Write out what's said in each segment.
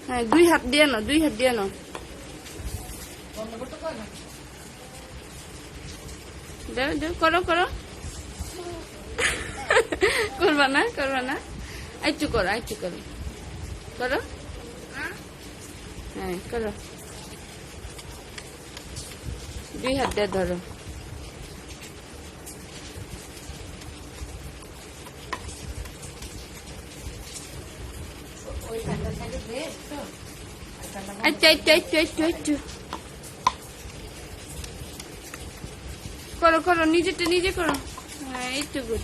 হ্যাঁ, 2 হাত দিয়ে নাও, 2 হাত দিয়ে নাও। দাও দাও, করো করো। করবা না, করবা না, একটু করো, একটু করো, করো। হ্যাঁ করো, 2 হাত দিয়ে ধরো। একটু একটু একটু একটু একটু করো করো, নিজেরটা নিজে করো। হ্যাঁ, একটু গুড।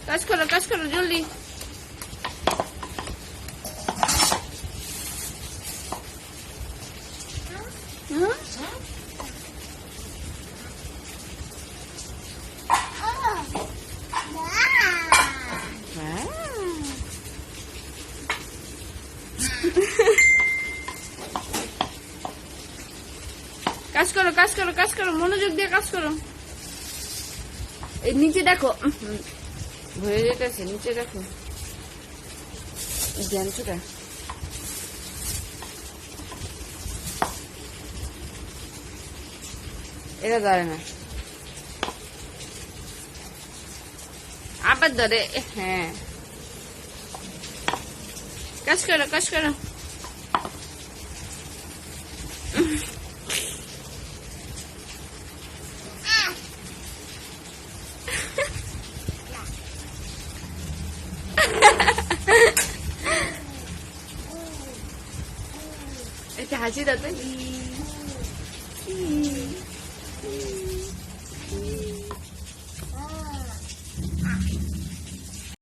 কাজ করো, কাজ করো জলদি। কাজ করো, কাজ করো, কাজ করো, মনোযোগ দিয়ে কাজ করো। এই নিচে দেখো, হয়ে যেতেছে, নিচে দেখো। জ্যানছোটা এটা ধরে না, আবার ধরে। হ্যাঁ, কাজ করো, কাজ করো। একটা হাসি দাও তো।